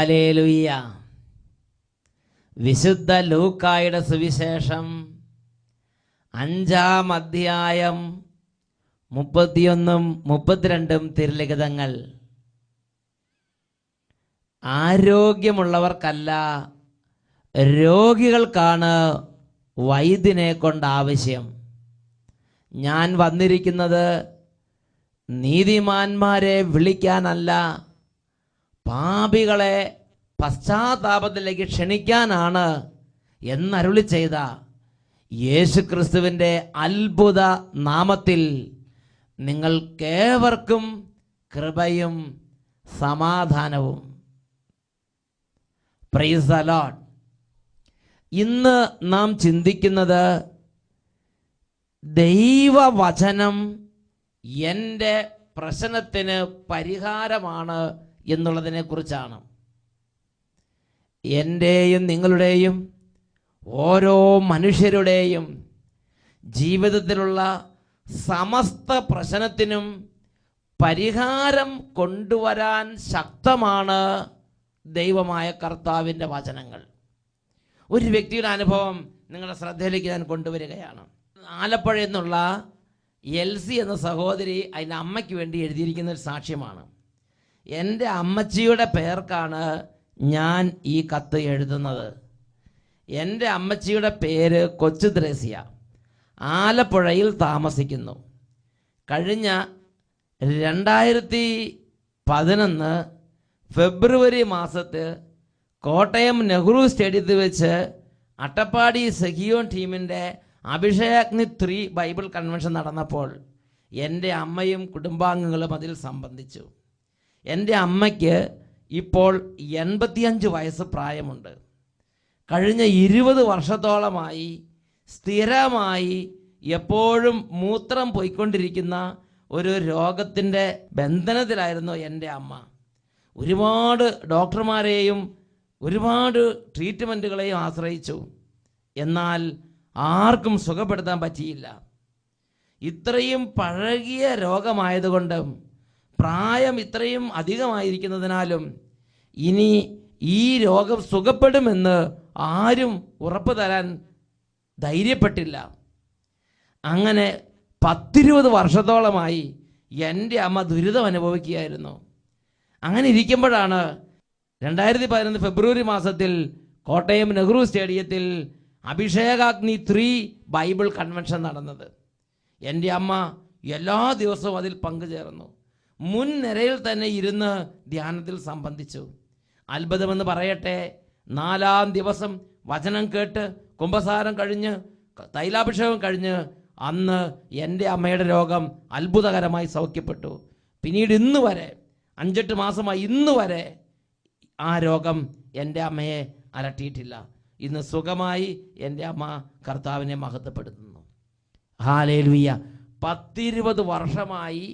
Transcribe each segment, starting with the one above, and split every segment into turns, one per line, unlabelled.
Hallelujah. വിശുദ്ധ ലൂക്കായുടെ സുവിശേഷം 5-ാം അധ്യായം 31-32 തിരുലിഖിതങ്ങൾ. ആരോഗ്യമുള്ളവർക്കല്ല, രോഗികൾക്കാണ് വൈദ്യനെ കൊണ്ട് ആവശ്യം. ഞാൻ വന്നിരിക്കുന്നത് നീതിമാന്മാരെ വിളിക്കാനല്ല, പാപികളെ പശ്ചാത്താപത്തിലേക്ക് ക്ഷണിക്കാനാണ് എന്നരുളി ചെയ്ത യേശുക്രിസ്തുവിൻ്റെ അത്ഭുത നാമത്തിൽ നിങ്ങൾക്കേവർക്കും കൃപയും സമാധാനവും. Praise the Lord. ഇന്ന് നാം ചിന്തിക്കുന്നത് ദൈവവചനം എൻ്റെ പ്രശ്നത്തിന് പരിഹാരമാണ് എന്നുള്ളതിനെ കുറിച്ചാണ്. എൻ്റെയും നിങ്ങളുടെയും ഓരോ മനുഷ്യരുടെയും ജീവിതത്തിലുള്ള സമസ്ത പ്രശ്നത്തിനും പരിഹാരം കൊണ്ടുവരാൻ ശക്തമാണ് ദൈവമായ കർത്താവിൻ്റെ വചനങ്ങൾ. ഒരു വ്യക്തിയുടെ അനുഭവം നിങ്ങളുടെ ശ്രദ്ധയിലേക്ക് ഞാൻ കൊണ്ടുവരികയാണ്. ആലപ്പുഴയിൽ നിന്നുള്ള എൽസി എന്ന സഹോദരി അതിൻ്റെ അമ്മയ്ക്ക് വേണ്ടി എഴുതിയിരിക്കുന്ന ഒരു സാക്ഷ്യമാണ്. എൻ്റെ അമ്മച്ചിയുടെ പേർക്കാണ് ഞാൻ ഈ കത്ത് എഴുതുന്നത്. എൻ്റെ അമ്മച്ചിയുടെ പേര് കൊച്ചു ത്രേസ്യ, ആലപ്പുഴയിൽ താമസിക്കുന്നു. കഴിഞ്ഞ 2011 ഫെബ്രുവരി മാസത്ത് കോട്ടയം നെഹ്റു സ്റ്റേഡിയത്തിൽ വെച്ച് അട്ടപ്പാടി സഹിയോൻ ടീമിൻ്റെ അഭിഷേകാഗ്നി 3 ബൈബിൾ കൺവെൻഷൻ നടന്നപ്പോൾ എൻ്റെ അമ്മയും കുടുംബാംഗങ്ങളും അതിൽ സംബന്ധിച്ചു. എൻ്റെ അമ്മയ്ക്ക് ഇപ്പോൾ 85 വയസ്സ് പ്രായമുണ്ട്. കഴിഞ്ഞ 20 വർഷത്തോളമായി സ്ഥിരമായി എപ്പോഴും മൂത്രം പോയിക്കൊണ്ടിരിക്കുന്ന ഒരു രോഗത്തിൻ്റെ ബന്ധനത്തിലായിരുന്നു എൻ്റെ അമ്മ. ഒരുപാട് ഡോക്ടർമാരെയും ഒരുപാട് ട്രീറ്റ്മെൻറ്റുകളെയും ആശ്രയിച്ചു. എന്നാൽ ആർക്കും സുഖപ്പെടുത്താൻ പറ്റിയില്ല. ഇത്രയും പഴകിയ രോഗമായതുകൊണ്ടും പ്രായം ഇത്രയും അധികമായിരിക്കുന്നതിനാലും ഇനി ഈ രോഗം സുഖപ്പെടുമെന്ന് ആരും ഉറപ്പ് തരാൻ ധൈര്യപ്പെട്ടില്ല. അങ്ങനെ 10-20 വർഷത്തോളമായി എൻ്റെ അമ്മ ദുരിതം അനുഭവിക്കുകയായിരുന്നു. അങ്ങനെ ഇരിക്കുമ്പോഴാണ് 2011 ഫെബ്രുവരി മാസത്തിൽ കോട്ടയം നെഹ്റു സ്റ്റേഡിയത്തിൽ അഭിഷേകാഗ്നി 3 ബൈബിൾ കൺവെൻഷൻ നടന്നത്. എൻ്റെ അമ്മ എല്ലാ ദിവസവും അതിൽ പങ്കുചേർന്നു. മുൻനിരയിൽ തന്നെ ഇരുന്ന് ധ്യാനത്തിൽ സംബന്ധിച്ചു. അത്ഭുതമെന്ന് പറയട്ടെ, 4-ാം ദിവസം വചനം കേട്ട് കുമ്പസാരം കഴിഞ്ഞ് തൈലാഭിഷേകം കഴിഞ്ഞ് അന്ന് എൻ്റെ അമ്മയുടെ രോഗം അത്ഭുതകരമായി സൗഖ്യപ്പെട്ടു. പിന്നീട് ഇന്ന് വരെ 5-8 മാസമായി ഇന്ന് വരെ ആ രോഗം എൻ്റെ അമ്മയെ അലട്ടിയിട്ടില്ല. ഇന്ന് സുഖമായി എൻ്റെ അമ്മ കർത്താവിനെ മഹത്വപ്പെടുത്തുന്നു. ഹല്ലേലൂയ. 10-20 വർഷമായി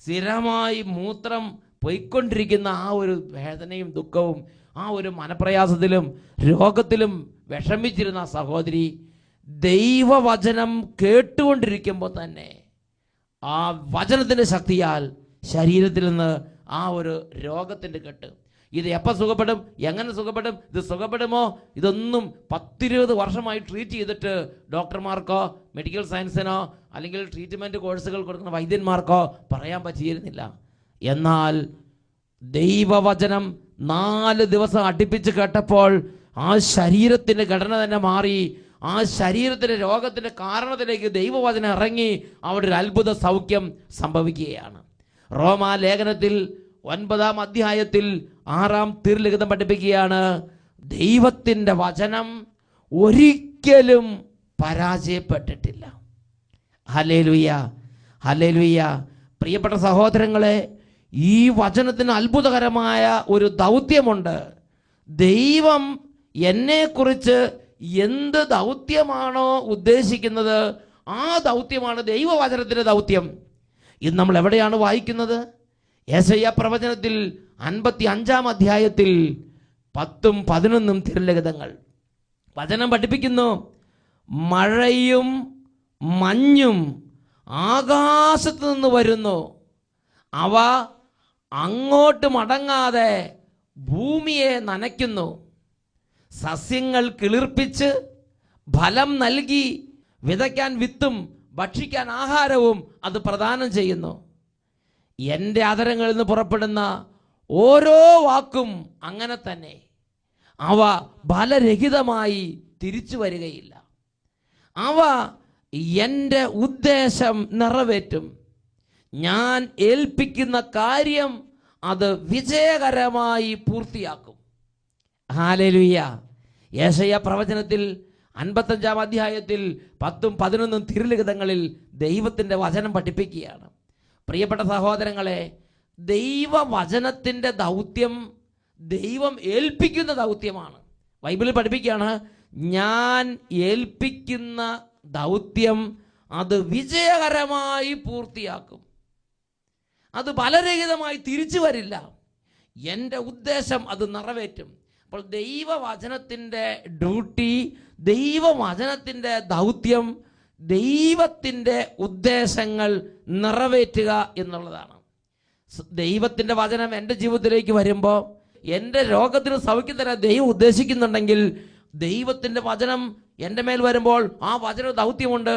സ്ഥിരമായി മൂത്രം പോയിക്കൊണ്ടിരിക്കുന്ന ആ ഒരു വേദനയും ദുഃഖവും ആ ഒരു മനപ്രയാസത്തിലും രോഗത്തിലും വിഷമിച്ചിരുന്ന സഹോദരി ദൈവവചനം കേട്ടുകൊണ്ടിരിക്കുമ്പോൾ തന്നെ ആ വചനത്തിൻ്റെ ശക്തിയാൽ ശരീരത്തിൽ നിന്ന് ആ ഒരു രോഗത്തിൻ്റെ കെട്ട്, ഇത് എപ്പോൾ സുഖപ്പെടും, എങ്ങനെ സുഖപ്പെടും, ഇത് സുഖപ്പെടുമോ, ഇതൊന്നും 10-20 വർഷമായി ട്രീറ്റ് ചെയ്തിട്ട് ഡോക്ടർമാർക്കോ മെഡിക്കൽ സയൻസിനോ അല്ലെങ്കിൽ ട്രീറ്റ്മെൻറ്റ് കോഴ്സുകൾ കൊടുക്കുന്ന വൈദ്യന്മാർക്കോ പറയാൻ പറ്റിയിരുന്നില്ല. എന്നാൽ ദൈവവചനം 4 ദിവസം അടുപ്പിച്ച് കേട്ടപ്പോൾ ആ ശരീരത്തിൻ്റെ ഘടന തന്നെ മാറി. ആ ശരീരത്തിൻ്റെ രോഗത്തിൻ്റെ കാരണത്തിലേക്ക് ദൈവവചനം ഇറങ്ങി അവിടെ ഒരു അത്ഭുത സൗഖ്യം സംഭവിക്കുകയാണ്. റോമാ ലേഖനത്തിൽ 9-ാം അധ്യായത്തിൽ 6-ാം തിരുലിഖിതം പഠിപ്പിക്കുകയാണ്, ദൈവത്തിൻ്റെ വചനം ഒരിക്കലും പരാജയപ്പെട്ടിട്ടില്ല. Hallelujah, hallelujah. പ്രിയപ്പെട്ട സഹോദരങ്ങളെ, ഈ വചനത്തിന് അത്ഭുതകരമായ ഒരു ദൗത്യമുണ്ട്. ദൈവം എന്നെക്കുറിച്ച് എന്ത് ദൗത്യമാണോ ഉദ്ദേശിക്കുന്നത് ആ ദൗത്യമാണ് ദൈവവചനത്തിൻ്റെ ദൗത്യം. ഇത് നമ്മൾ എവിടെയാണ് വായിക്കുന്നത്? യെശയ്യാ പ്രവചനത്തിൽ 55-ാം അധ്യായത്തിൽ 10-ഉം 11-ഉം തിരുലിഖിതങ്ങൾ വചനം പഠിപ്പിക്കുന്നു. മഴയും മഞ്ഞും ആകാശത്ത് നിന്ന് വരുന്നു, അവ അങ്ങോട്ട് മടങ്ങാതെ ഭൂമിയെ നനയ്ക്കുന്നു, സസ്യങ്ങൾ കിളിർപ്പിച്ച് ഫലം നൽകി, വിതയ്ക്കാൻ വിത്തും ഭക്ഷിക്കാൻ ആഹാരവും അത് പ്രദാനം ചെയ്യുന്നു. എൻ്റെ അധരങ്ങളിൽ നിന്ന് പുറപ്പെടുന്ന ഓരോ വാക്കും അങ്ങനെ തന്നെ. അവ ഫലരഹിതമായി തിരിച്ചു വരികയില്ല. അവ എൻ്റെ ഉദ്ദേശം നിറവേറ്റും. ഞാൻ ഏൽപ്പിക്കുന്ന കാര്യം അത് വിജയകരമായി പൂർത്തിയാക്കും. ഹല്ലേലൂയ. യെശയ്യാ പ്രവചനത്തിൽ 55-ാം അധ്യായത്തിൽ 10-11 തിരുലിഖിതങ്ങളിൽ ദൈവത്തിൻ്റെ വചനം പഠിപ്പിക്കുകയാണ്. പ്രിയപ്പെട്ട സഹോദരങ്ങളെ, ദൈവവചനത്തിൻ്റെ ദൗത്യം ദൈവം ഏൽപ്പിക്കുന്ന ദൗത്യമാണ്. ബൈബിളിൽ പഠിപ്പിക്കുകയാണ്, ഞാൻ ഏൽപ്പിക്കുന്ന ദൗത്യം അത് വിജയകരമായി പൂർത്തിയാക്കും. അത് ഫലരഹിതമായി തിരിച്ചു വരില്ല. എൻ്റെ ഉദ്ദേശം അത് നിറവേറ്റും. അപ്പോൾ ദൈവവചനത്തിൻ്റെ ഡ്യൂട്ടി, ദൈവവചനത്തിൻ്റെ ദൗത്യം, ദൈവത്തിൻ്റെ ഉദ്ദേശങ്ങൾ നിറവേറ്റുക എന്നുള്ളതാണ്. ദൈവത്തിൻ്റെ വചനം എൻ്റെ ജീവിതത്തിലേക്ക് വരുമ്പോൾ എൻ്റെ രോഗത്തിന് സൗഖ്യം തരാൻ ദൈവം ഉദ്ദേശിക്കുന്നുണ്ടെങ്കിൽ, ദൈവത്തിൻ്റെ വചനം എൻ്റെ മേൽ വരുമ്പോൾ ആ വചന ദൗത്യമുണ്ട്.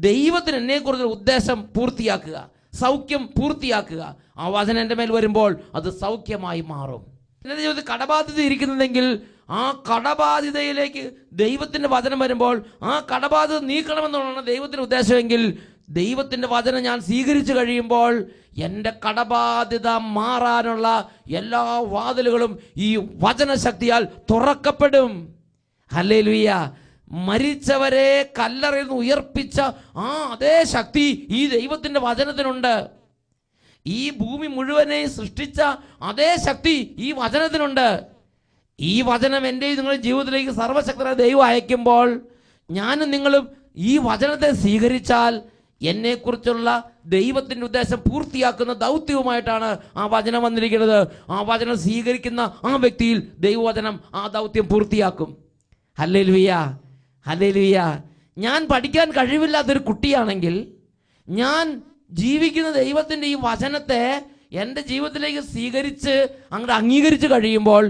ദൈവത്തിന് എന്നെക്കുറിച്ച് ഉദ്ദേശം പൂർത്തിയാക്കുക, സൗഖ്യം പൂർത്തിയാക്കുക. ആ വചനം എൻ്റെ മേൽ വരുമ്പോൾ അത് സൗഖ്യമായി മാറും. എൻ്റെ ജീവിതത്തിൽ കടബാധ്യത ഇരിക്കുന്നുണ്ടെങ്കിൽ ആ കടബാധ്യതയിലേക്ക് ദൈവത്തിൻ്റെ വചനം വരുമ്പോൾ ആ കടബാധ്യത നീക്കണമെന്നുള്ളതാണ് ദൈവത്തിൻ്റെ ഉദ്ദേശമെങ്കിൽ, ദൈവത്തിൻ്റെ വചനം ഞാൻ സ്വീകരിച്ചു കഴിയുമ്പോൾ എൻ്റെ കടബാധ്യത മാറാനുള്ള എല്ലാ വാതിലുകളും ഈ വചനശക്തിയാൽ തുറക്കപ്പെടും. ഹല്ലേലൂയ. മരിച്ചവരെ കല്ലറയിൽ നിന്ന് ഉയർപ്പിച്ച അതേ ശക്തി ഈ ദൈവത്തിൻ്റെ വചനത്തിനുണ്ട്. ഈ ഭൂമി മുഴുവനെ സൃഷ്ടിച്ച അതേ ശക്തി ഈ വചനത്തിനുണ്ട്. ഈ വചനം എൻ്റെയും നിങ്ങളുടെ ജീവിതത്തിലേക്ക് സർവശക്തനായ ദൈവം അയക്കുമ്പോൾ ഞാനും നിങ്ങളും ഈ വചനത്തെ സ്വീകരിച്ചാൽ എന്നെക്കുറിച്ചുള്ള ദൈവത്തിൻ്റെ ഉദ്ദേശം പൂർത്തിയാക്കുന്ന ദൗത്യവുമായിട്ടാണ് ആ വചനം വന്നിരിക്കുന്നത്. ആ വചനം സ്വീകരിക്കുന്ന ആ വ്യക്തിയിൽ ദൈവവചനം ആ ദൗത്യം പൂർത്തിയാക്കും. Hallelujah, hallelujah. ഞാൻ പഠിക്കാൻ കഴിവില്ലാത്തൊരു കുട്ടിയാണെങ്കിൽ ഞാൻ ജീവിക്കുന്ന ദൈവത്തിൻ്റെ ഈ വചനത്തെ എൻ്റെ ജീവിതത്തിലേക്ക് സ്വീകരിച്ച് അങ്ങോട്ട് അംഗീകരിച്ച് കഴിയുമ്പോൾ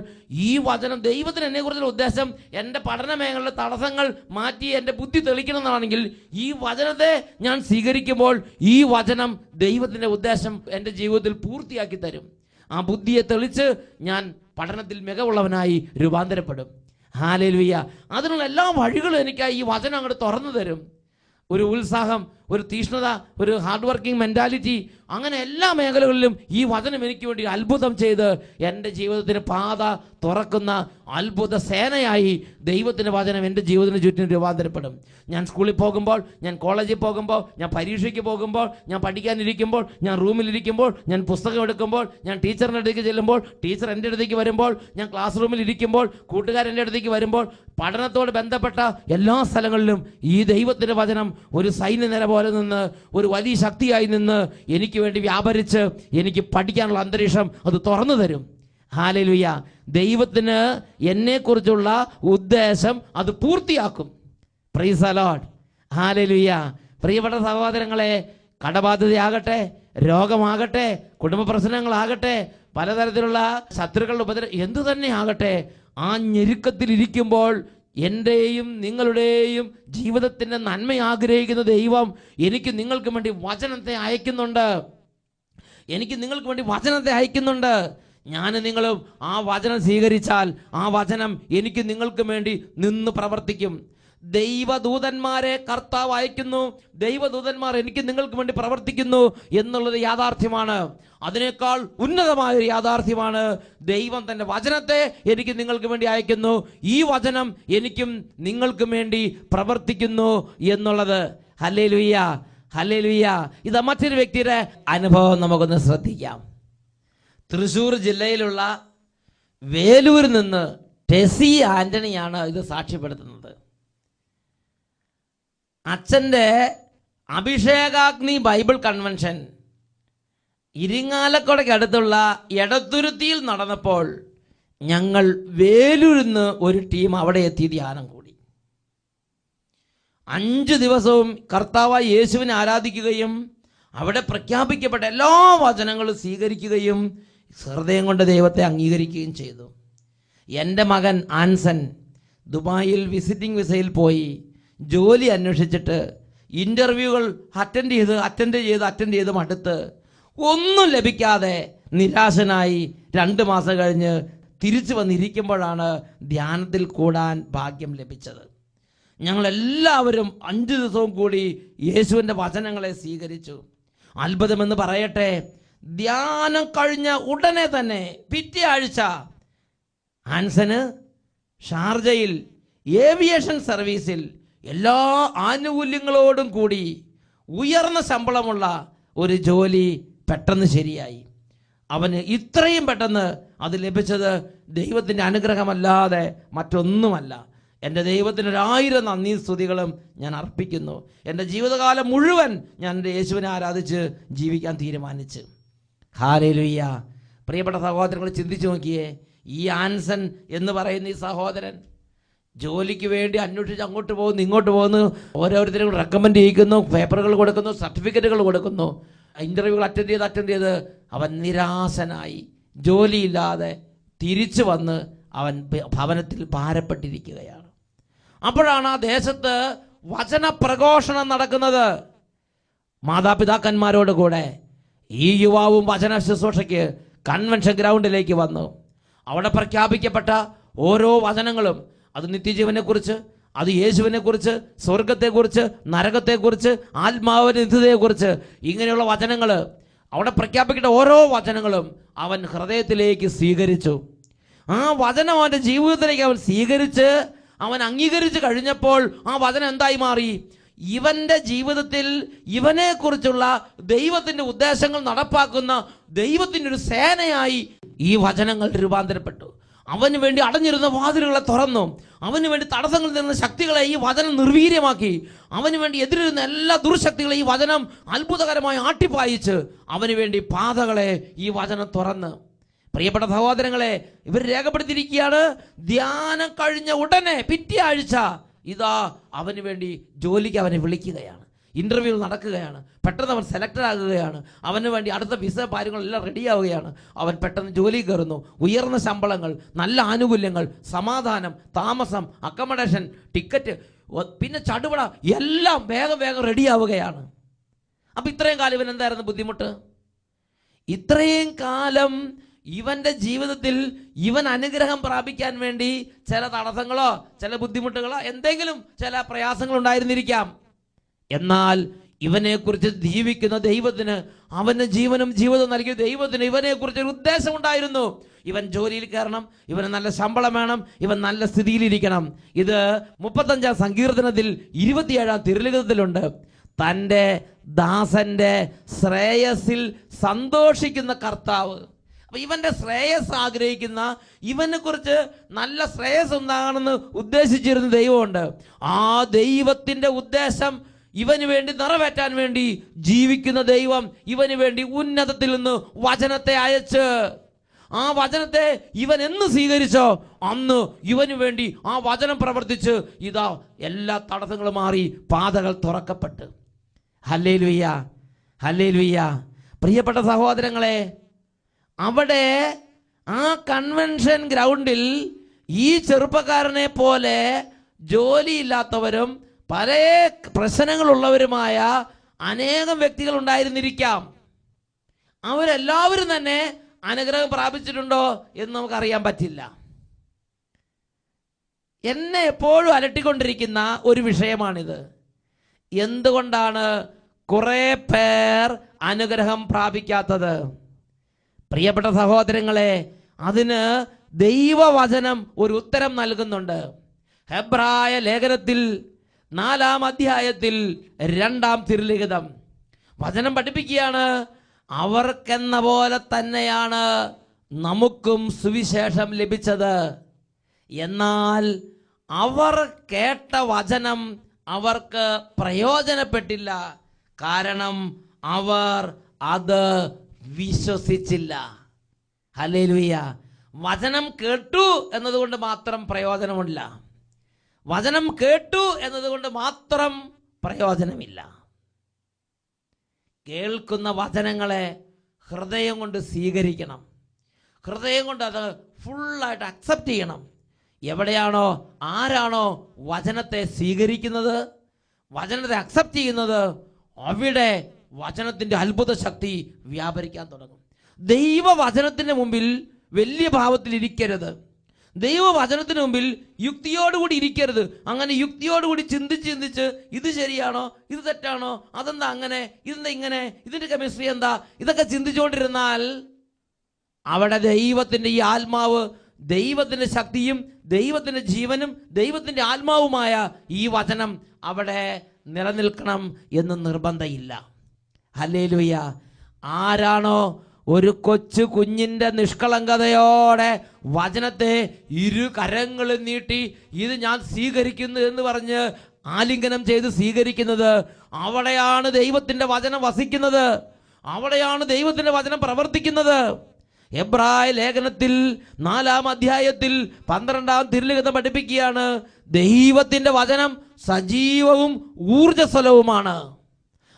ഈ വചനം, ദൈവത്തിന് എന്നെക്കുറിച്ചുള്ള ഉദ്ദേശം എൻ്റെ പഠന മേഖലയിലെ തടസ്സങ്ങൾ മാറ്റി എൻ്റെ ബുദ്ധി തെളിക്കണമെന്നാണെങ്കിൽ ഈ വചനത്തെ ഞാൻ സ്വീകരിക്കുമ്പോൾ ഈ വചനം ദൈവത്തിൻ്റെ ഉദ്ദേശം എൻ്റെ ജീവിതത്തിൽ പൂർത്തിയാക്കി തരും. ആ ബുദ്ധിയെ തെളിച്ച് ഞാൻ പഠനത്തിൽ മികവുള്ളവനായി രൂപാന്തരപ്പെടും. ഹല്ലേലൂയ. അതിനുള്ള എല്ലാ വഴികളും എനിക്കായി ഈ വചനം അങ്ങോട്ട് തുറന്നു തരും. ഒരു ഉത്സാഹം, ഒരു തീഷ്ണത, ഒരു ഹാർഡ് വർക്കിംഗ് മെൻറ്റാലിറ്റി, അങ്ങനെ എല്ലാ മേഖലകളിലും ഈ വചനം എനിക്ക് വേണ്ടി അത്ഭുതം ചെയ്ത് എൻ്റെ ജീവിതത്തിന് പാത തുറക്കുന്ന അത്ഭുത സേനയായി ദൈവത്തിൻ്റെ വചനം എൻ്റെ ജീവിതത്തിന് ചുറ്റും രൂപാന്തരപ്പെടും. ഞാൻ സ്കൂളിൽ പോകുമ്പോൾ, ഞാൻ കോളേജിൽ പോകുമ്പോൾ, ഞാൻ പരീക്ഷയ്ക്ക് പോകുമ്പോൾ, ഞാൻ പഠിക്കാനിരിക്കുമ്പോൾ, ഞാൻ റൂമിലിരിക്കുമ്പോൾ, ഞാൻ പുസ്തകം എടുക്കുമ്പോൾ, ഞാൻ ടീച്ചറിൻ്റെ അടുത്തേക്ക് ചെല്ലുമ്പോൾ, ടീച്ചർ എൻ്റെ അടുത്തേക്ക് വരുമ്പോൾ, ഞാൻ ക്ലാസ് റൂമിൽ ഇരിക്കുമ്പോൾ, കൂട്ടുകാരെൻ്റെ അടുത്തേക്ക് വരുമ്പോൾ, പഠനത്തോട് ബന്ധപ്പെട്ട എല്ലാ സ്ഥലങ്ങളിലും ഈ ദൈവത്തിൻ്റെ വചനം ഒരു സൈന്യനിര പോലെ നിന്ന്, ഒരു വലിയ ശക്തിയായി നിന്ന് എനിക്ക് വേണ്ടി വ്യാപരിച്ച് എനിക്ക് പഠിക്കാനുള്ള അന്തരീക്ഷം അത് തുറന്നു തരും. ഹല്ലേലൂയ. ദൈവത്തിന് എന്നെക്കുറിച്ചുള്ള ഉദ്ദേശം അത് പൂർത്തിയാക്കും. Praise the Lord. ഹല്ലേലൂയ. പ്രിയപ്പെട്ട സഹോദരങ്ങളെ, കടബാധ്യതയാകട്ടെ, രോഗമാകട്ടെ, കുടുംബ പ്രശ്നങ്ങളാകട്ടെ, പലതരത്തിലുള്ള ശത്രുക്കളുടെ ഉപദ്രവം എന്തു തന്നെ ആകട്ടെ, ആ ഞെരുക്കത്തിലിരിക്കുമ്പോൾ എൻ്റെയും നിങ്ങളുടെയും ജീവിതത്തിൻ്റെ നന്മ ആഗ്രഹിക്കുന്ന ദൈവം എനിക്ക് നിങ്ങൾക്ക് വേണ്ടി വചനത്തെ അയക്കുന്നുണ്ട്. എനിക്ക് നിങ്ങൾക്ക് വേണ്ടി വചനത്തെ അയക്കുന്നുണ്ട്. ഞാൻ നിങ്ങളും ആ വചനം സ്വീകരിച്ചാൽ ആ വചനം എനിക്ക് നിങ്ങൾക്ക് വേണ്ടി നിന്ന് പ്രവർത്തിക്കും. ദൈവദൂതന്മാരെ കർത്താവ് അയക്കുന്നു, ദൈവദൂതന്മാർ എനിക്ക് നിങ്ങൾക്ക് വേണ്ടി പ്രവർത്തിക്കുന്നു എന്നുള്ളത് യാഥാർത്ഥ്യമാണ്. അതിനേക്കാൾ ഉന്നതമായൊരു യാഥാർത്ഥ്യമാണ് ദൈവം തൻ്റെ വചനത്തെ എനിക്ക് നിങ്ങൾക്ക് വേണ്ടി അയക്കുന്നു, ഈ വചനം എനിക്കും നിങ്ങൾക്കും വേണ്ടി പ്രവർത്തിക്കുന്നു എന്നുള്ളത്. Hallelujah, hallelujah. ഇത് മറ്റൊരു വ്യക്തിയുടെ അനുഭവം നമുക്കൊന്ന് ശ്രദ്ധിക്കാം. തൃശ്ശൂർ ജില്ലയിലുള്ള വേലൂരിൽ നിന്ന് ടെസി ആന്റണിയാണ് ഇത് സാക്ഷ്യപ്പെടുത്തുന്നത്. അച്ഛൻ്റെ അഭിഷേകാഗ്നി ബൈബിൾ കൺവെൻഷൻ ഇരിങ്ങാലക്കുടയ്ക്ക് അടുത്തുള്ള എടത്തുരുത്തിയിൽ നടന്നപ്പോൾ ഞങ്ങൾ വേലൂരിൽ നിന്ന് ഒരു ടീം അവിടെ എത്തി ധ്യാനം കൂടി. 5 ദിവസവും കർത്താവായ യേശുവിനെ ആരാധിക്കുകയും അവിടെ പ്രഖ്യാപിക്കപ്പെട്ട എല്ലാ വചനങ്ങളും സ്വീകരിക്കുകയും ഹൃദയം കൊണ്ട് ദൈവത്തെ അംഗീകരിക്കുകയും ചെയ്തു. എൻ്റെ മകൻ ആൻസൺ ദുബായിൽ വിസിറ്റിംഗ് വിസയിൽ പോയി ജോലി അന്വേഷിച്ചിട്ട് ഇൻ്റർവ്യൂകൾ അറ്റൻഡ് ചെയ്ത് മടുത്ത് ഒന്നും ലഭിക്കാതെ നിരാശനായി 2 മാസം കഴിഞ്ഞ് തിരിച്ചു വന്നിരിക്കുമ്പോഴാണ് ധ്യാനത്തിൽ കൂടാൻ ഭാഗ്യം ലഭിച്ചത്. ഞങ്ങളെല്ലാവരും 5 ദിവസവും കൂടി യേശുവിൻ്റെ വചനങ്ങളെ സ്വീകരിച്ചു. അത്ഭുതമെന്ന് പറയട്ടെ, ധ്യാനം കഴിഞ്ഞ ഉടനെ തന്നെ പിറ്റേ ആഴ്ച ആൻസന് ഷാർജയിൽ ഏവിയേഷൻ സർവീസിൽ എല്ലാ ആനുകൂല്യങ്ങളോടും കൂടി ഉയർന്ന ശമ്പളമുള്ള ഒരു ജോലി പെട്ടെന്ന് ശരിയായി. അവന് ഇത്രയും പെട്ടെന്ന് അത് ലഭിച്ചത് ദൈവത്തിൻ്റെ അനുഗ്രഹമല്ലാതെ മറ്റൊന്നുമല്ല. എൻ്റെ ദൈവത്തിന് 1000 നന്ദി സ്തുതികളും ഞാൻ അർപ്പിക്കുന്നു. എൻ്റെ ജീവിതകാലം മുഴുവൻ ഞാൻ എൻ്റെ യേശുവിനെ ആരാധിച്ച് ജീവിക്കാൻ തീരുമാനിച്ചു. ഹല്ലേലൂയ. പ്രിയപ്പെട്ട സഹോദരങ്ങൾ, ചിന്തിച്ചു നോക്കിയേ, ഈ ആൻസൺ എന്ന് പറയുന്ന ഈ സഹോദരൻ ജോലിക്ക് വേണ്ടി അന്വേഷിച്ച് അങ്ങോട്ട് പോകുന്നു, ഇങ്ങോട്ട് പോകുന്നു, ഓരോരുത്തരും റെക്കമെൻഡ് ചെയ്യിക്കുന്നു, പേപ്പറുകൾ കൊടുക്കുന്നു, സർട്ടിഫിക്കറ്റുകൾ കൊടുക്കുന്നു. ഇൻ്റർവ്യൂകൾ അറ്റൻഡ് ചെയ്ത് അവൻ നിരാശനായി ജോലിയില്ലാതെ തിരിച്ചു വന്ന് അവൻ ഭവനത്തിൽ ഭാരപ്പെട്ടിരിക്കുകയാണ്. അപ്പോഴാണ് ആ ദേശത്ത് വചന പ്രഘോഷണം നടക്കുന്നത്. മാതാപിതാക്കന്മാരോട് കൂടെ ഈ യുവാവും വചന ശുശ്രൂഷയ്ക്ക് കൺവെൻഷൻ ഗ്രൗണ്ടിലേക്ക് വന്നു. അവിടെ പ്രഖ്യാപിക്കപ്പെട്ട ഓരോ വചനങ്ങളും, അത് നിത്യജീവനെക്കുറിച്ച്, അത് യേശുവിനെക്കുറിച്ച്, സ്വർഗത്തെക്കുറിച്ച്, നരകത്തെക്കുറിച്ച്, ആത്മാവിൻ്റെ നിത്യതയെക്കുറിച്ച്, ഇങ്ങനെയുള്ള വചനങ്ങൾ അവിടെ പ്രഖ്യാപിക്കേണ്ട ഓരോ വചനങ്ങളും അവൻ ഹൃദയത്തിലേക്ക് സ്വീകരിച്ചു. ആ വചനം അവൻ്റെ ജീവിതത്തിലേക്ക് അവൻ സ്വീകരിച്ച് അവൻ അംഗീകരിച്ച് കഴിഞ്ഞപ്പോൾ ആ വചനം എന്തായി മാറി? ഇവൻ്റെ ജീവിതത്തിൽ ഇവനെക്കുറിച്ചുള്ള ദൈവത്തിൻ്റെ ഉദ്ദേശങ്ങൾ നടപ്പാക്കുന്ന ദൈവത്തിൻ്റെ ഒരു സേനയായി ഈ വചനങ്ങൾ രൂപാന്തരപ്പെട്ടു. അവന് വേണ്ടി അടഞ്ഞിരുന്ന വാതിലുകളെ തുറന്നു. അവന് വേണ്ടി തടസ്സങ്ങളിൽ നിന്ന ശക്തികളെ ഈ വചനം നിർവീര്യമാക്കി. അവന് വേണ്ടി എതിരിരുന്ന എല്ലാ ദുർശക്തികളെ ഈ വചനം അത്ഭുതകരമായി ആട്ടിപ്പായിച്ച് അവന് വേണ്ടി പാതകളെ ഈ വചനം തുറന്ന്. പ്രിയപ്പെട്ട സഹോദരങ്ങളെ, ഇവർ രേഖപ്പെടുത്തിയിരിക്കുകയാണ്, ധ്യാനം കഴിഞ്ഞ ഉടനെ പിറ്റേ ആഴ്ച ഇതാ അവന് വേണ്ടി ജോലിക്ക് അവനെ വിളിക്കുകയാണ്. ഇൻ്റർവ്യൂ നടക്കുകയാണ്. പെട്ടെന്ന് അവൻ സെലക്റ്റഡ് ആകുകയാണ്. അവന് വേണ്ടി അടുത്ത വിസ കാര്യങ്ങളെല്ലാം റെഡിയാവുകയാണ്. അവൻ പെട്ടെന്ന് ജോലി കയറുന്നു. ഉയർന്ന ശമ്പളങ്ങൾ, നല്ല ആനുകൂല്യങ്ങൾ, സമാധാനം, താമസം, അക്കോമഡേഷൻ, ടിക്കറ്റ്, പിന്നെ ചടുപട എല്ലാം വേഗം റെഡിയാവുകയാണ്. അപ്പം ഇത്രയും കാലം ഇവൻ എന്തായിരുന്നു ബുദ്ധിമുട്ട്? ഇത്രയും കാലം ഇവൻ്റെ ജീവിതത്തിൽ ഇവൻ അനുഗ്രഹം പ്രാപിക്കാൻ വേണ്ടി ചില തടസ്സങ്ങളോ ചില ബുദ്ധിമുട്ടുകളോ എന്തെങ്കിലും ചില പ്രയാസങ്ങളുണ്ടായിരുന്നിരിക്കാം. എന്നാൽ ഇവനെക്കുറിച്ച് ജീവിക്കുന്ന ദൈവത്തിന്, അവൻ്റെ ജീവനും ജീവിതം നൽകിയ ദൈവത്തിന് ഇവനെക്കുറിച്ച് ഒരു ഉദ്ദേശമുണ്ടായിരുന്നു. ഇവൻ ജോലിയിൽ കയറണം, ഇവന് നല്ല ശമ്പളം വേണം, ഇവൻ നല്ല സ്ഥിതിയിലിരിക്കണം. ഇത് 35-ാം സങ്കീർത്തനത്തിൽ 27-ാം തിരുലിഖിതത്തിലുണ്ട്. തൻ്റെ ദാസൻ്റെ ശ്രേയസിൽ സന്തോഷിക്കുന്ന കർത്താവ്. അപ്പം ഇവൻ്റെ ശ്രേയസ് ആഗ്രഹിക്കുന്ന, ഇവനെക്കുറിച്ച് നല്ല ശ്രേയസ് ഉണ്ടാകണമെന്ന് ഉദ്ദേശിച്ചിരുന്ന ദൈവമുണ്ട്. ആ ദൈവത്തിൻ്റെ ഉദ്ദേശം ഇവന് വേണ്ടി നിറവേറ്റാൻ വേണ്ടി ജീവിക്കുന്ന ദൈവം ഇവന് വേണ്ടി ഉന്നതത്തിൽ നിന്ന് വചനത്തെ അയച്ച്, ആ വചനത്തെ ഇവൻ എന്ന് സ്വീകരിച്ചോ അന്ന് ഇവന് വേണ്ടി ആ വചനം പ്രവർത്തിച്ച് ഇതാ എല്ലാ തടസ്സങ്ങളും മാറി പാതകൾ തുറക്കപ്പെട്ട്. Hallelujah, hallelujah. പ്രിയപ്പെട്ട സഹോദരങ്ങളെ, അവിടെ ആ കൺവെൻഷൻ ഗ്രൗണ്ടിൽ ഈ ചെറുപ്പക്കാരനെ പോലെ ജോലിയില്ലാത്തവരും പല പ്രശ്നങ്ങളുള്ളവരുമായ അനേകം വ്യക്തികൾ ഉണ്ടായിരുന്നിരിക്കാം. അവരെല്ലാവരും തന്നെ അനുഗ്രഹം പ്രാപിച്ചിട്ടുണ്ടോ എന്ന് നമുക്കറിയാൻ പറ്റില്ല. എന്നെ എപ്പോഴും അലട്ടിക്കൊണ്ടിരിക്കുന്ന ഒരു വിഷയമാണിത്. എന്തുകൊണ്ടാണ് കുറേ പേർ അനുഗ്രഹം പ്രാപിക്കാത്തത്? പ്രിയപ്പെട്ട സഹോദരങ്ങളെ, അതിന് ദൈവവചനം ഒരു ഉത്തരം നൽകുന്നുണ്ട്. ഹെബ്രായ ലേഖനത്തിൽ 4-ാം അധ്യായത്തിൽ 2-ാം തിരുലിഖിതം വചനം പഠിപ്പിക്കുകയാണ്, അവർക്കെന്ന പോലെ തന്നെയാണ് നമുക്കും സുവിശേഷം ലഭിച്ചത്. എന്നാൽ അവർ കേട്ട വചനം അവർക്ക് പ്രയോജനപ്പെട്ടില്ല. കാരണം അവർ അത് വിശ്വസിച്ചില്ല. ഹല്ലേലൂയ. വചനം കേട്ടു എന്നതുകൊണ്ട് മാത്രം പ്രയോജനമില്ല. വചനം കേട്ടു എന്നതുകൊണ്ട് മാത്രം പ്രയോജനമില്ല. കേൾക്കുന്ന വചനങ്ങളെ ഹൃദയം കൊണ്ട് സ്വീകരിക്കണം. ഹൃദയം കൊണ്ട് അത് ഫുള്ളായിട്ട് അക്സെപ്റ്റ് ചെയ്യണം. എവിടെയാണോ ആരാണോ വചനത്തെ സ്വീകരിക്കുന്നത്, വചനത്തെ അക്സെപ്റ്റ് ചെയ്യുന്നത്, അവിടെ വചനത്തിൻ്റെ അത്ഭുത ശക്തി വ്യാപരിക്കാൻ തുടങ്ങും. ദൈവവചനത്തിൻ്റെ മുമ്പിൽ വലിയ ഭാവത്തിൽ ഇരിക്കരുത്. ദൈവവചനത്തിന് മുമ്പിൽ യുക്തിയോടുകൂടി ഇരിക്കരുത്. അങ്ങനെ യുക്തിയോടുകൂടി ചിന്തിച്ച് ഇത് ശരിയാണോ, ഇത് തെറ്റാണോ, അതെന്താ അങ്ങനെ, ഇതെന്താ ഇങ്ങനെ, ഇതിൻ്റെ കെമിസ്ട്രി എന്താ, ഇതൊക്കെ ചിന്തിച്ചുകൊണ്ടിരുന്നാൽ അവിടെ ദൈവത്തിൻ്റെ ഈ ആത്മാവ്, ദൈവത്തിൻ്റെ ശക്തിയും ദൈവത്തിൻ്റെ ജീവനും ദൈവത്തിൻ്റെ ആത്മാവുമായ ഈ വചനം അവിടെ നിലനിൽക്കണം എന്ന് നിർബന്ധമില്ല. ഹല്ലേലൂയ. ആരാണോ ഒരു കൊച്ചു കുഞ്ഞിൻ്റെ നിഷ്കളങ്കതയോടെ വചനത്തെ ഇരു കരങ്ങളും നീട്ടി ഇത് ഞാൻ സ്വീകരിക്കുന്നു എന്ന് പറഞ്ഞ് ആലിംഗനം ചെയ്ത് സ്വീകരിക്കുന്നത്, അവിടെയാണ് ദൈവത്തിൻ്റെ വചനം വസിക്കുന്നത്, അവിടെയാണ് ദൈവത്തിൻ്റെ വചനം പ്രവർത്തിക്കുന്നത്. എബ്രായ ലേഖനത്തിൽ 4-ാം അധ്യായത്തിൽ 12-ാം തിരുലിഖിതം പഠിപ്പിക്കുകയാണ്, ദൈവത്തിൻ്റെ വചനം സജീവവും ഊർജ്ജസ്വലവുമാണ്.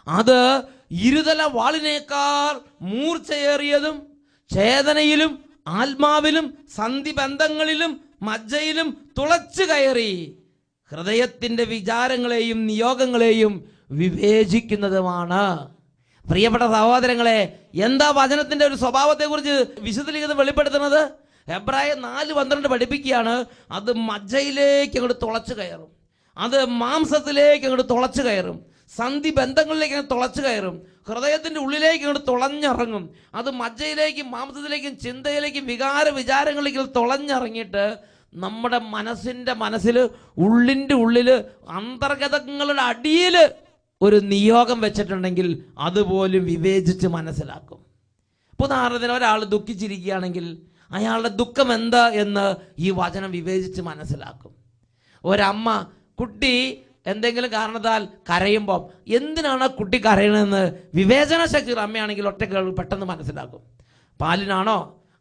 അത് ഇരുതല വാളിനേക്കാൾ മൂർച്ചയേറിയതും ചേതനയിലും ആത്മാവിലും സന്ധിബന്ധങ്ങളിലും മജ്ജയിലും തുളച്ചു കയറി ഹൃദയത്തിൻ്റെ വിചാരങ്ങളെയും നിയോഗങ്ങളെയും വിവേചിക്കുന്നതുമാണ്. പ്രിയപ്പെട്ട സഹോദരങ്ങളെ, എന്താ വചനത്തിൻ്റെ ഒരു സ്വഭാവത്തെക്കുറിച്ച് വിശുദ്ധ ലിഖിതം വെളിപ്പെടുത്തുന്നത്? എബ്രായർ 4:12 പഠിപ്പിക്കുകയാണ്, അത് മജ്ജയിലേക്ക് അങ്ങോട്ട് തുളച്ചു കയറും, അത് മാംസത്തിലേക്ക് അങ്ങോട്ട് തുളച്ചു കയറും, സന്ധി ബന്ധങ്ങളിലേക്ക് അങ്ങ് തുളച്ചു കയറും, ഹൃദയത്തിൻ്റെ ഉള്ളിലേക്ക് അങ്ങോട്ട് തുളഞ്ഞിറങ്ങും. അത് മജ്ജയിലേക്കും മാംസത്തിലേക്കും ചിന്തയിലേക്കും വിചാരങ്ങളിലേക്കും തുളഞ്ഞിറങ്ങിയിട്ട് നമ്മുടെ മനസ്സിൽ ഉള്ളിൻ്റെ ഉള്ളിൽ അന്തർഗതങ്ങളുടെ അടിയിൽ ഒരു നിയോഗം വെച്ചിട്ടുണ്ടെങ്കിൽ അതുപോലും വിവേചിച്ച് മനസ്സിലാക്കും. ഉദാഹരണത്തിന് ഒരാൾ ദുഃഖിച്ചിരിക്കുകയാണെങ്കിൽ അയാളുടെ ദുഃഖം എന്താ എന്ന് ഈ വചനം വിവേചിച്ച് മനസ്സിലാക്കും. ഒരമ്മ കുട്ടി എന്തെങ്കിലും കാരണത്താൽ കരയുമ്പം എന്തിനാണ് കുട്ടി കരയണമെന്ന് വിവേചന ശക്തിയുള്ള അമ്മയാണെങ്കിൽ ഒറ്റയ്ക്ക് പെട്ടെന്ന് മനസ്സിലാക്കും. പാലിനാണോ,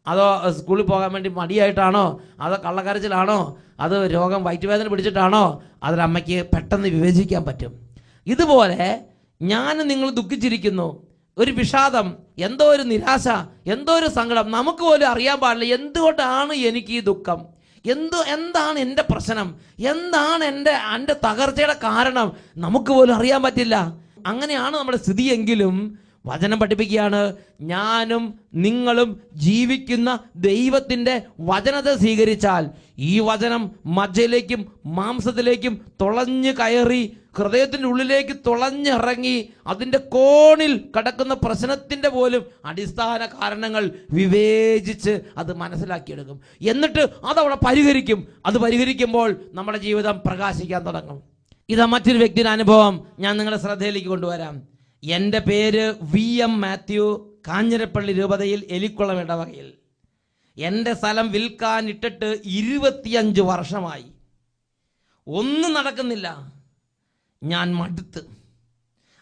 അതോ സ്കൂളിൽ പോകാൻ വേണ്ടി മടിയായിട്ടാണോ, അതോ കള്ളക്കരച്ചിലാണോ, അത് രോഗം വയറ്റുവേദന പിടിച്ചിട്ടാണോ, അതൊരമ്മയ്ക്ക് പെട്ടെന്ന് വിവേചിക്കാൻ പറ്റും. ഇതുപോലെ ഞാൻ നിങ്ങൾ ദുഃഖിച്ചിരിക്കുന്നു, ഒരു വിഷാദം, എന്തോ ഒരു നിരാശ, എന്തോ ഒരു സങ്കടം, നമുക്ക് പോലും അറിയാൻ പാടില്ല എന്തുകൊണ്ടാണ് എനിക്ക് ഈ ദുഃഖം, എന്താണ് എൻ്റെ പ്രശ്നം, എന്താണ് എൻ്റെ തകർച്ചയുടെ കാരണം, നമുക്ക് പോലും അറിയാൻ പറ്റില്ല. അങ്ങനെയാണ് നമ്മുടെ സ്ഥിതിയെങ്കിലും വചനം പഠിപ്പിക്കുകയാണ്, ഞാനും നിങ്ങളും ജീവിക്കുന്ന ദൈവത്തിൻ്റെ വചനത്തെ സ്വീകരിച്ചാൽ ഈ വചനം മജ്ജയിലേക്കും മാംസത്തിലേക്കും തുളഞ്ഞു കയറി ഹൃദയത്തിൻ്റെ ഉള്ളിലേക്ക് തുളഞ്ഞിറങ്ങി അതിൻ്റെ കോണിൽ കിടക്കുന്ന പ്രശ്നത്തിൻ്റെ പോലും അടിസ്ഥാന കാരണങ്ങൾ വിവേചിച്ച് അത് മനസ്സിലാക്കിയെടുക്കും. എന്നിട്ട് അതവിടെ പരിഹരിക്കും. അത് പരിഹരിക്കുമ്പോൾ നമ്മുടെ ജീവിതം പ്രകാശിക്കാൻ തുടങ്ങും. ഇതാ മറ്റൊരു വ്യക്തിയുടെ അനുഭവം ഞാൻ നിങ്ങളുടെ ശ്രദ്ധയിലേക്ക് കൊണ്ടുവരാം. എൻ്റെ പേര് VM മാത്യു, കാഞ്ഞിരപ്പള്ളി രൂപതയിൽ എലിക്കുളം ഇടവകയിൽ. എൻ്റെ സ്ഥലം വിൽക്കാൻ ഇട്ടിട്ട് 25 വർഷമായി. ഒന്നും നടക്കുന്നില്ല. ഞാൻ മടുത്ത്.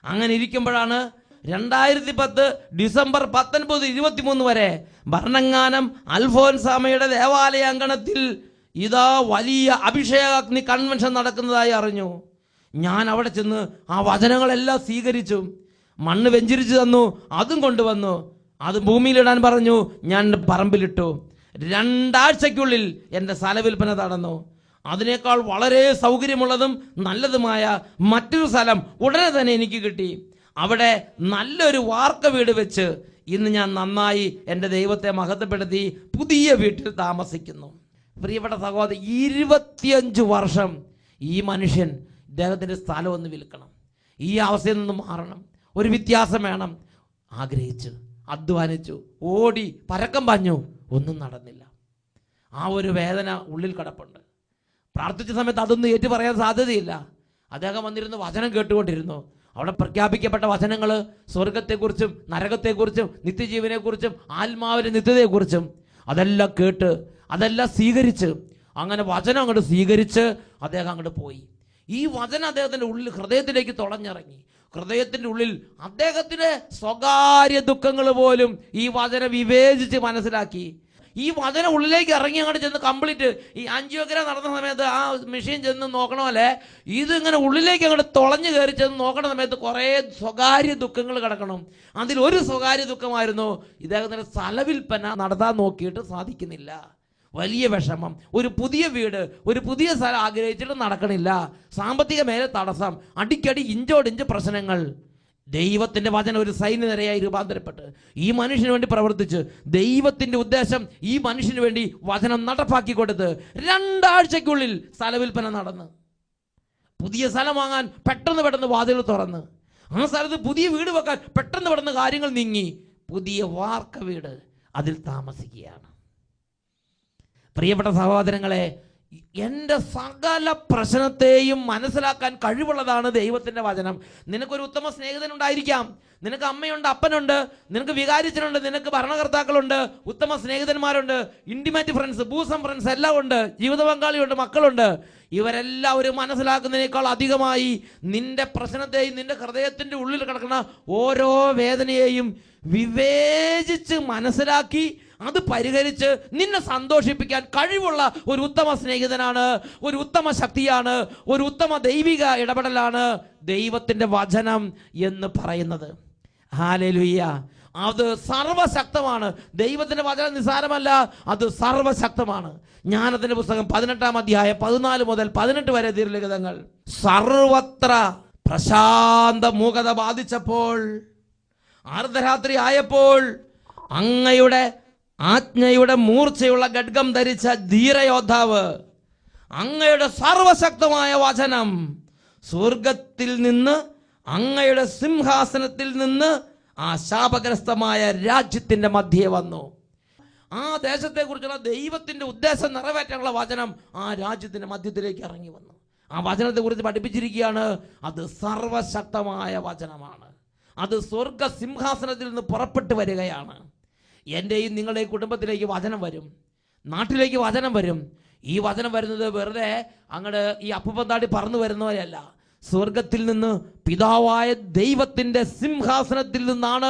അങ്ങനെ ഇരിക്കുമ്പോഴാണ് 2010 ഡിസംബർ 19, 23 വരെ ഭരണങ്ങാനം അൽഫോൻസാമയുടെ ദേവാലയ അങ്കണത്തിൽ ഇതാ വലിയ അഭിഷേകാഗ്നി കൺവെൻഷൻ നടക്കുന്നതായി അറിഞ്ഞു. ഞാൻ അവിടെ ചെന്ന് ആ വചനങ്ങളെല്ലാം സ്വീകരിച്ചു. മണ്ണ് വെഞ്ചരിച്ചു തന്നു, അതും കൊണ്ടുവന്നു. അത് ഭൂമിയിലിടാൻ പറഞ്ഞു. ഞാൻ പറമ്പിലിട്ടു. 2 ആഴ്ചയ്ക്കുള്ളിൽ എൻ്റെ സ്ഥലവിൽപ്പന നടന്നു. അതിനേക്കാൾ വളരെ സൗകര്യമുള്ളതും നല്ലതുമായ മറ്റൊരു സ്ഥലം ഉടനെ തന്നെ എനിക്ക് കിട്ടി. അവിടെ നല്ലൊരു വാർക്ക വീട് വെച്ച് ഇന്ന് ഞാൻ നന്നായി എൻ്റെ ദൈവത്തെ മഹത്വപ്പെടുത്തി പുതിയ വീട്ടിൽ താമസിക്കുന്നു. പ്രിയപ്പെട്ട സഹോദരി, 25 വർഷം ഈ മനുഷ്യൻ ഇദ്ദേഹത്തിൻ്റെ സ്ഥലം ഒന്ന് വിൽക്കണം, ഈ അവസ്ഥയിൽ നിന്ന് മാറണം, ഒരു വ്യത്യാസം വേണം. ആഗ്രഹിച്ചു, അധ്വാനിച്ചു, ഓടി, പരക്കം പാഞ്ഞു, ഒന്നും നടന്നില്ല. ആ ഒരു വേദന ഉള്ളിൽ കിടപ്പുണ്ട്. പ്രാർത്ഥിച്ച സമയത്ത് അതൊന്നും ഏറ്റു പറയാൻ സാധ്യതയില്ല. അദ്ദേഹം വന്നിരുന്ന് വചനം കേട്ടുകൊണ്ടിരുന്നു. അവിടെ പ്രഖ്യാപിക്കപ്പെട്ട വചനങ്ങൾ സ്വർഗത്തെക്കുറിച്ചും നരകത്തെക്കുറിച്ചും നിത്യജീവനെക്കുറിച്ചും ആത്മാവിൻ്റെ നിത്യതയെക്കുറിച്ചും അതെല്ലാം കേട്ട് അതെല്ലാം സ്വീകരിച്ച് അങ്ങനെ വചനം അങ്ങോട്ട് സ്വീകരിച്ച് അദ്ദേഹം അങ്ങോട്ട് പോയി. ഈ വചനം അദ്ദേഹത്തിൻ്റെ ഉള്ളിൽ ഹൃദയത്തിലേക്ക് തുളഞ്ഞിറങ്ങി. ഹൃദയത്തിൻ്റെ ഉള്ളിൽ അദ്ദേഹത്തിൻ്റെ സ്വകാര്യ ദുഃഖങ്ങൾ പോലും ഈ വചനം വിവേചിച്ച് മനസ്സിലാക്കി. ഈ വചനം ഉള്ളിലേക്ക് ഇറങ്ങി അങ്ങോട്ട് ചെന്ന് കംപ്ലീറ്റ് ഈ ആൻജിയോഗ്രാം നടന്ന സമയത്ത് ആ മെഷീൻ ചെന്ന് നോക്കണ പോലെ ഇതിങ്ങനെ ഉള്ളിലേക്ക് അങ്ങോട്ട് തുളഞ്ഞു കയറി ചെന്ന് നോക്കണ സമയത്ത് കുറേ സ്വകാര്യ ദുഃഖങ്ങൾ കിടക്കണം. അതിലൊരു സ്വകാര്യ ദുഃഖമായിരുന്നു ഇദ്ദേഹത്തിൻ്റെ സ്ഥലവിൽപ്പന നടത്താൻ നോക്കിയിട്ട് സാധിക്കുന്നില്ല. വലിയ വിഷമം. ഒരു പുതിയ വീട്, ഒരു പുതിയ സ്ഥലം ആഗ്രഹിച്ചിട്ട് നടക്കണില്ല. സാമ്പത്തിക മേലെ തടസ്സം, അടിക്കടി ഇഞ്ചോടിഞ്ച് പ്രശ്നങ്ങൾ. ദൈവത്തിൻ്റെ വചനം ഒരു സൈന്യനിരയായി രൂപാന്തരപ്പെട്ട് ഈ മനുഷ്യന് വേണ്ടി പ്രവർത്തിച്ച് ദൈവത്തിൻ്റെ ഉദ്ദേശം ഈ മനുഷ്യന് വേണ്ടി വചനം നടപ്പാക്കി കൊടുത്ത് 2 ആഴ്ചയ്ക്കുള്ളിൽ സ്ഥലവിൽപ്പന നടന്ന് പുതിയ സ്ഥലം വാങ്ങാൻ പെട്ടെന്ന് വാതിൽ തുറന്ന് ആ സ്ഥലത്ത് പുതിയ വീട് വെക്കാൻ പെട്ടെന്ന് കാര്യങ്ങൾ നീങ്ങി പുതിയ വാർക്ക വീട് അതിൽ താമസിക്കുകയാണ്. പ്രിയപ്പെട്ട സഹോദരങ്ങളെ, എൻ്റെ സകല പ്രശ്നത്തെയും മനസ്സിലാക്കാൻ കഴിവുള്ളതാണ് ദൈവത്തിൻ്റെ വചനം. നിനക്കൊരു ഉത്തമ സ്നേഹിതനുണ്ടായിരിക്കാം, നിനക്ക് അമ്മയുണ്ട്, അപ്പനുണ്ട്, നിനക്ക് വികാരിച്ചനുണ്ട്, നിനക്ക് ഭരണകർത്താക്കളുണ്ട്, ഉത്തമ സ്നേഹിതന്മാരുണ്ട്, ഇൻറ്റിമേറ്റ് ഫ്രണ്ട്സ്, ബൂസം ഫ്രണ്ട്സ് എല്ലാം ഉണ്ട്, ജീവിത പങ്കാളിയുണ്ട്, മക്കളുണ്ട്. ഇവരെല്ലാവരും മനസ്സിലാക്കുന്നതിനേക്കാൾ അധികമായി നിന്റെ പ്രശ്നത്തെയും നിന്റെ ഹൃദയത്തിൻ്റെ ഉള്ളിൽ കിടക്കുന്ന ഓരോ വേദനയെയും വിവേചിച്ച് മനസ്സിലാക്കി അത് പരിഹരിച്ച് നിന്നെ സന്തോഷിപ്പിക്കാൻ കഴിവുള്ള ഒരു ഉത്തമ സ്നേഹിതനാണ്, ഒരു ഉത്തമ ശക്തിയാണ്, ഒരു ഉത്തമ ദൈവിക ഇടപെടലാണ് ദൈവത്തിൻ്റെ വചനം എന്ന് പറയുന്നത്. ഹല്ലേലൂയ. അത് സർവശക്തമാണ്. ദൈവത്തിൻ്റെ വചനം നിസ്സാരമല്ല, അത് സർവശക്തമാണ്. ജ്ഞാനത്തിൻ്റെ പുസ്തകം 18-ാം അധ്യായം 14 മുതൽ 18 വരെ തിരുലിഖിതങ്ങൾ. സർവത്ര പ്രശാന്ത മൂകത ബാധിച്ചപ്പോൾ, അർദ്ധരാത്രി ആയപ്പോൾ അങ്ങയുടെ ആജ്ഞയുടെ മൂർച്ചയുള്ള ഖഡ്ഗം ധരിച്ച ധീരയോദ്ധാവ്, അങ്ങയുടെ സർവശക്തമായ വചനം സ്വർഗത്തിൽ നിന്ന് അങ്ങയുടെ സിംഹാസനത്തിൽ നിന്ന് ആ ശാപഗ്രസ്തമായ രാജ്യത്തിൻ്റെ മധ്യേ വന്നു. ആ ദേശത്തെക്കുറിച്ചുള്ള ദൈവത്തിൻ്റെ ഉദ്ദേശം നിറവേറ്റാനുള്ള വചനം ആ രാജ്യത്തിൻ്റെ മധ്യത്തിലേക്ക് ഇറങ്ങി വന്നു. ആ വചനത്തെക്കുറിച്ച് പഠിപ്പിച്ചിരിക്കുകയാണ്. അത് സർവശക്തമായ വചനമാണ്. അത് സ്വർഗ സിംഹാസനത്തിൽ നിന്ന് പുറപ്പെട്ടു വരികയാണ്. എൻ്റെയും നിങ്ങളുടെയും കുടുംബത്തിലേക്ക് വചനം വരും, നാട്ടിലേക്ക് വചനം വരും. ഈ വചനം വരുന്നത് വെറുതെ അങ്ങോട്ട് ഈ അപ്പുപന്താടി പറന്നു വരുന്നവരല്ല. സ്വർഗത്തിൽ നിന്ന് പിതാവായ ദൈവത്തിൻ്റെ സിംഹാസനത്തിൽ നിന്നാണ്,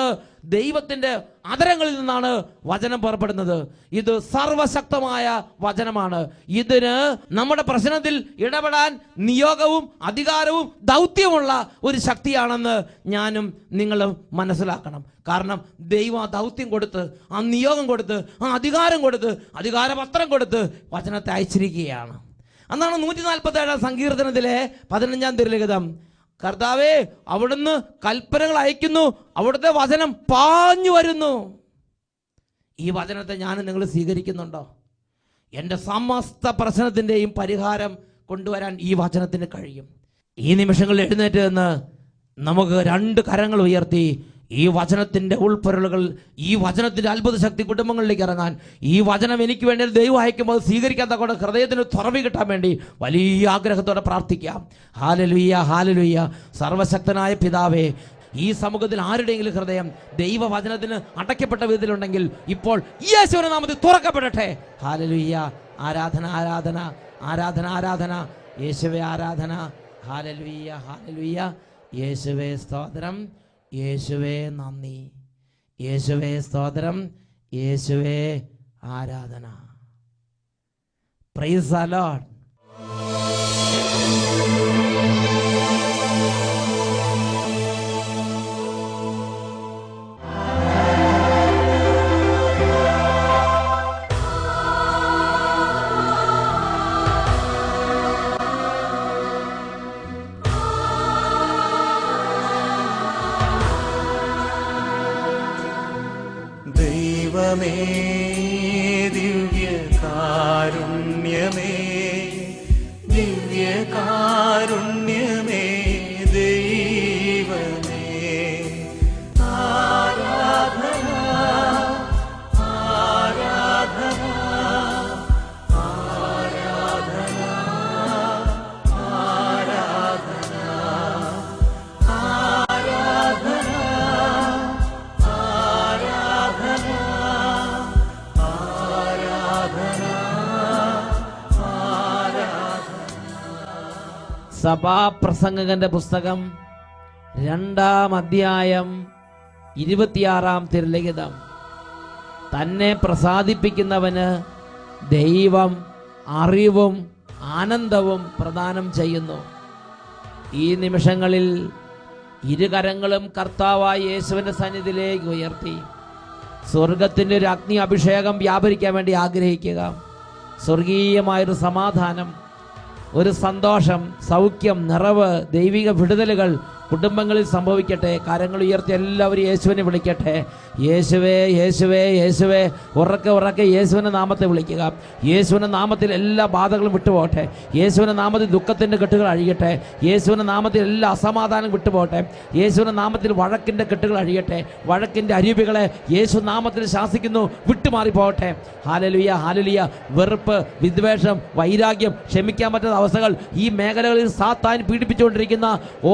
ദൈവത്തിൻ്റെ അധരങ്ങളിൽ നിന്നാണ് വചനം പുറപ്പെടുന്നത്. ഇത് സർവശക്തമായ വചനമാണ്. ഇതിന് നമ്മുടെ പ്രശ്നത്തിൽ ഇടപെടാൻ നിയോഗവും അധികാരവും ദൗത്യമുള്ള ഒരു ശക്തിയാണെന്ന് ഞാനും നിങ്ങളും മനസ്സിലാക്കണം. കാരണം ദൈവം ആ ദൗത്യം കൊടുത്ത്, ആ നിയോഗം കൊടുത്ത്, ആ അധികാരം കൊടുത്ത്, അധികാരപത്രം കൊടുത്ത് വചനത്തെ അയച്ചിരിക്കുകയാണ്. അന്നാണ് 147-ാം സങ്കീർത്തനത്തിലെ 15-ാം തിരുലിഖിതം. കർത്താവേ, അവിടുന്ന് കൽപ്പനകൾ അയക്കുന്നു, അവിടുത്തെ വചനം പാഞ്ഞു വരുന്നു. ഈ വചനത്തെ ഞാൻ നിങ്ങൾ സ്വീകരിക്കുന്നുണ്ടോ? എൻ്റെ സമസ്ത പ്രശ്നത്തിൻ്റെയും പരിഹാരം കൊണ്ടുവരാൻ ഈ വചനത്തിന് കഴിയും. ഈ നിമിഷങ്ങളിൽ എഴുന്നേറ്റ് നിന്ന് നമുക്ക് 2 കരങ്ങൾ ഉയർത്തി ഈ വചനത്തിൻ്റെ ഉൾപ്പൊരുളുകൾ, ഈ വചനത്തിൻ്റെ അത്ഭുത ശക്തി കുടുംബങ്ങളിലേക്ക് ഇറങ്ങാൻ, ഈ വചനം എനിക്ക് വേണ്ടി ദൈവം അയക്കുമ്പോൾ സ്വീകരിക്കാൻ തക്കൊണ്ട് ഹൃദയത്തിന് തുറവി കിട്ടാൻ വേണ്ടി വലിയ ആഗ്രഹത്തോടെ പ്രാർത്ഥിക്കാം. Hallelujah, hallelujah. സർവശക്തനായ പിതാവേ, ഈ സമൂഹത്തിൽ ആരുടെയെങ്കിലും ഹൃദയം ദൈവവചനത്തിന് അടയ്ക്കപ്പെട്ട വിധത്തിലുണ്ടെങ്കിൽ ഇപ്പോൾ യേശുവിന്റെ നാമത്തിൽ തുറക്കപ്പെടട്ടെ. ഹല്ലേലൂയ. ആരാധന, ആരാധന, ആരാധന, ആരാധന. യേശുവേ ആരാധന. Hallelujah, hallelujah. യേശുവേ സ്തോത്രം, യേശുവേ നന്ദി, യേശുവേ സ്തോത്രം, യേശുവേ ആരാധന. Praise the Lord.
ദൈവമേ, ദിവ്യകാരുണ്യമേ, ദിവ്യകാരുണ്യമേ, ദൈവമേ, ആരാധന, ആരാധന, ആരാധന, ആരാധന, ആരാധന,
സഭാപ്രസംഗകന്റെ പുസ്തകം 2-ാം അധ്യായം 26-ാം തിരുലിഖിതം. തന്നെ പ്രസാദിപ്പിക്കുന്നവന് ദൈവം അറിവും ആനന്ദവും പ്രദാനം ചെയ്യുന്നു. ഈ നിമിഷങ്ങളിൽ ഇരുകരങ്ങളും കർത്താവായ യേശുവിൻ്റെ സന്നിധിയിലേക്ക് ഉയർത്തി സ്വർഗത്തിൻ്റെ ഒരു അഗ്നി അഭിഷേകം വ്യാപരിക്കാൻ വേണ്ടി ആഗ്രഹിക്കുക. സ്വർഗീയമായൊരു സമാധാനം, ഒരു സന്തോഷം, സൗഖ്യം, നിറവ്, ദൈവിക വിടുതലുകൾ കുടുംബങ്ങളിൽ സംഭവിക്കട്ടെ. കരങ്ങൾ ഉയർത്തി എല്ലാവരും യേശുവിനെ വിളിക്കട്ടെ. യേശുവേ, യേശുവേ, യേശുവേ. ഉറക്കെ ഉറക്കെ യേശുവിൻ്റെ നാമത്തെ വിളിക്കുക. യേശുവിൻ്റെ നാമത്തിൽ എല്ലാ ബാധകളും വിട്ടുപോകട്ടെ. യേശുവിൻ്റെ നാമത്തിൽ ദുഃഖത്തിൻ്റെ കെട്ടുകൾ അഴിയട്ടെ. യേശുവിൻ്റെ നാമത്തിൽ എല്ലാ അസമാധാനം വിട്ടുപോകട്ടെ. യേശുവിൻ്റെ നാമത്തിൽ വഴക്കിൻ്റെ കെട്ടുകൾ അഴിയട്ടെ. വഴക്കിൻ്റെ അരുവികളെ യേശു നാമത്തിൽ ശാസിക്കുന്നു, വിട്ടുമാറിപ്പോകട്ടെ. Hallelujah, hallelujah. വെറുപ്പ്, വിദ്വേഷം, വൈരാഗ്യം, ക്ഷമിക്കാൻ പറ്റാത്ത അവസ്ഥകൾ ഈ മേഖലകളിൽ സാത്താൻ പീഡിപ്പിച്ചുകൊണ്ടിരിക്കുന്ന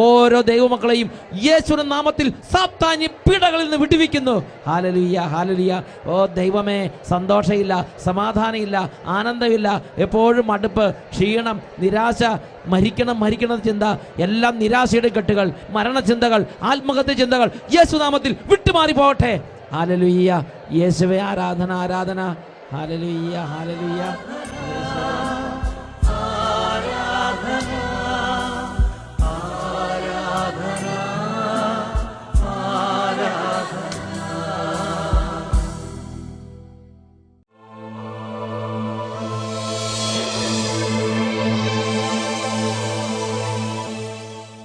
ഓരോ ദൈവമക്കളെയും യേശുവിന്റെ നാമത്തിൽ സാത്താന്യ പീഡകളിൽ നിന്ന് വിടുവിക്കുന്നു. Hallelujah, hallelujah. ഓ ദൈവമേ, സന്തോഷമില്ല, സമാധാനമില്ല, ആനന്ദമില്ല, എപ്പോഴും അടുപ്പ്, ക്ഷീണം, നിരാശ, മരിക്കണം മരിക്കണം ചിന്ത, എല്ലാം നിരാശയുടെ കെട്ടുകൾ, മരണചിന്തകൾ, ആത്മഹത്യ ചിന്തകൾ യേശുനാമത്തിൽ വിട്ടുമാറി പോകട്ടെ. ഹല്ലേലൂയ. യേശുവേ, ആരാധന, ആരാധന. Hallelujah, hallelujah.